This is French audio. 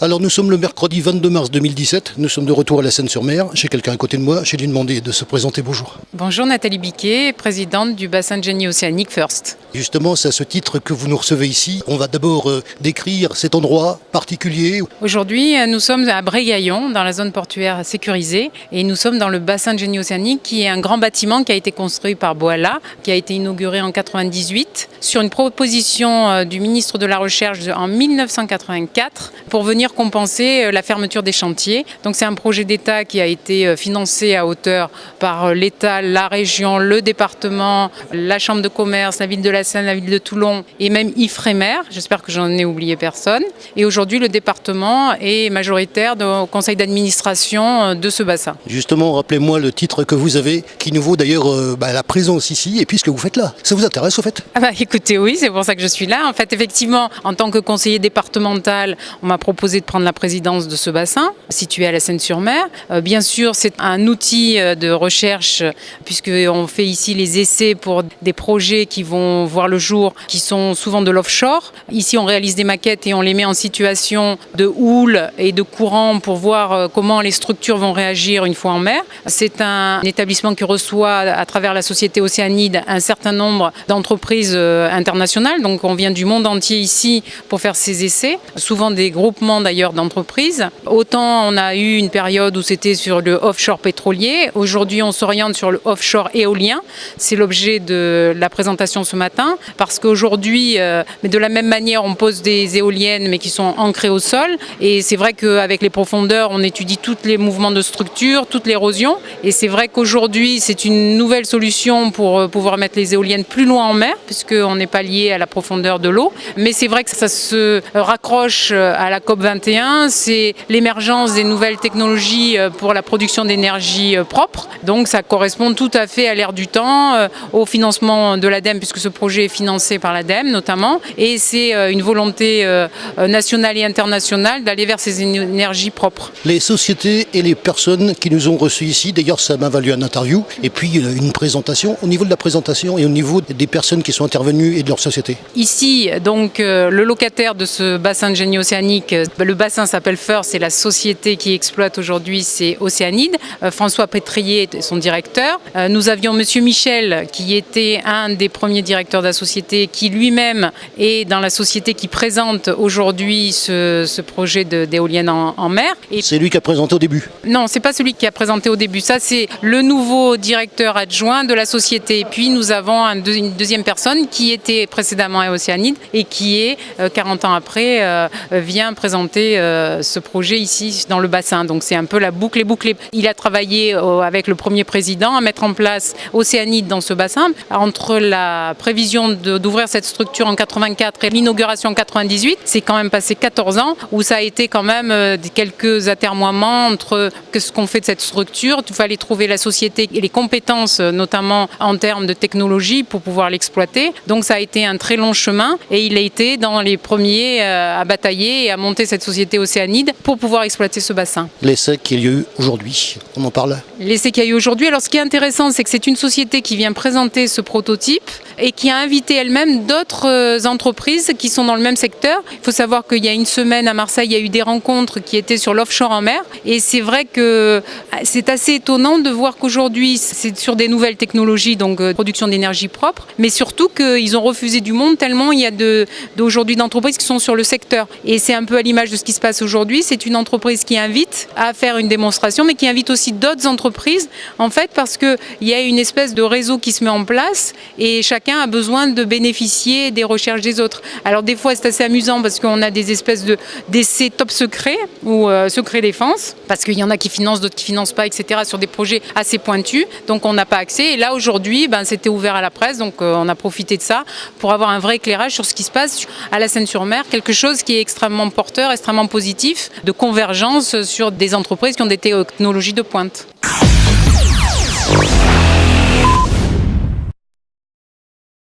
Alors nous sommes le mercredi 22 mars 2017, nous sommes de retour à la Seine-sur-Mer, chez quelqu'un à côté de moi, j'ai lui demandé de se présenter, bonjour. Bonjour Nathalie Biquet, présidente du bassin de génie océanique FIRST. Justement, c'est à ce titre que vous nous recevez ici. On va d'abord décrire cet endroit particulier. Aujourd'hui, nous sommes à Brégaillon, dans la zone portuaire sécurisée, et nous sommes dans le bassin de génie océanique, qui est un grand bâtiment qui a été construit par Boala, qui a été inauguré en 98, sur une proposition du ministre de la Recherche en 1984, pour venir compenser la fermeture des chantiers. Donc c'est un projet d'État qui a été financé à hauteur par l'État, la région, le département, la Chambre de commerce, la ville de la Seine, la ville de Toulon et même Ifremer. J'espère que j'en ai oublié personne. Et aujourd'hui, le département est majoritaire au conseil d'administration de ce bassin. Justement, rappelez-moi le titre que vous avez, qui nous vaut d'ailleurs la présence ici et puis ce que vous faites là. Ça vous intéresse au fait ? Écoutez, oui, c'est pour ça que je suis là. En fait, effectivement, en tant que conseiller départemental, on m'a proposé de prendre la présidence de ce bassin, situé à la Seine-sur-Mer. Bien sûr, c'est un outil de recherche, puisqu'on fait ici les essais pour des projets qui vont voir le jour, qui sont souvent de l'offshore. Ici, on réalise des maquettes et on les met en situation de houle et de courant pour voir comment les structures vont réagir une fois en mer. C'est un établissement qui reçoit, à travers la société Océanide, un certain nombre d'entreprises internationales. Donc, on vient du monde entier ici pour faire ces essais, souvent des groupements d'ailleurs d'entreprises. Autant on a eu une période où c'était sur le offshore pétrolier. Aujourd'hui, on s'oriente sur le offshore éolien. C'est l'objet de la présentation ce matin, parce qu'aujourd'hui, mais de la même manière, on pose des éoliennes, mais qui sont ancrées au sol. Et c'est vrai qu'avec les profondeurs, on étudie tous les mouvements de structure, toute l'érosion. Et c'est vrai qu'aujourd'hui, c'est une nouvelle solution pour pouvoir mettre les éoliennes plus loin en mer, puisqu'on n'est pas lié à la profondeur de l'eau. Mais c'est vrai que ça se raccroche à la COP21. C'est l'émergence des nouvelles technologies pour la production d'énergie propre. Donc ça correspond tout à fait à l'ère du temps, au financement de l'ADEME, puisque ce projet est financé par l'ADEME notamment. Et c'est une volonté nationale et internationale d'aller vers ces énergies propres. Les sociétés et les personnes qui nous ont reçus ici, d'ailleurs ça m'a valu une interview et puis une présentation. Au niveau de la présentation et au niveau des personnes qui sont intervenues et de leur société. Ici, donc, le locataire de ce bassin de génie océanique, le bassin s'appelle FIRST, c'est la société qui exploite aujourd'hui, c'est Océanide. François Pétrier est son directeur. Nous avions Monsieur Michel, qui était un des premiers directeurs de la société, qui lui-même est dans la société qui présente aujourd'hui ce projet d'éolienne en mer. Et c'est lui qui a présenté au début? Non, c'est pas celui qui a présenté au début. Ça, c'est le nouveau directeur adjoint de la société. Et puis, nous avons une deuxième personne qui était précédemment à Océanide et qui est, 40 ans après, vient présenter ce projet ici dans le bassin. Donc, c'est un peu la boucle est bouclée. Il a travaillé avec le premier président à mettre en place Océanide dans ce bassin. Entre la prévision d'ouvrir cette structure en 84 et l'inauguration en 98, c'est quand même passé 14 ans où ça a été quand même quelques atermoiements entre ce qu'on fait de cette structure. Il fallait trouver la société et les compétences, notamment en termes de technologie, pour pouvoir l'exploiter. Donc ça a été un très long chemin et il a été dans les premiers à batailler et à monter cette société Océanide pour pouvoir exploiter ce bassin. L'essai qu'il y a eu aujourd'hui, on en parle? L'essai qu'il y a eu aujourd'hui, alors ce qui est intéressant, c'est que c'est une société qui vient présenter ce prototype et qui a invité elle-même d'autres entreprises qui sont dans le même secteur. Il faut savoir qu'il y a une semaine à Marseille, il y a eu des rencontres qui étaient sur l'offshore en mer et c'est vrai que c'est assez étonnant de voir qu'aujourd'hui c'est sur des nouvelles technologies, donc production d'énergie propre, mais surtout qu'ils ont refusé du monde tellement il y a d'aujourd'hui d'entreprises qui sont sur le secteur. Et c'est un peu à l'image de ce qui se passe aujourd'hui, c'est une entreprise qui invite à faire une démonstration, mais qui invite aussi d'autres entreprises, en fait, parce qu'il y a une espèce de réseau qui se met en place et chacun a besoin de bénéficier des recherches des autres. Alors des fois c'est assez amusant parce qu'on a des espèces d'essais top secrets ou secret défense, parce qu'il y en a qui financent, d'autres qui financent pas, etc. sur des projets assez pointus, donc on n'a pas accès. Et là aujourd'hui, c'était ouvert à la presse, donc on a profité de ça pour avoir un vrai éclairage sur ce qui se passe à la Seine-sur-Mer, quelque chose qui est extrêmement porteur, extrêmement positif, de convergence sur des entreprises qui ont des technologies de pointe.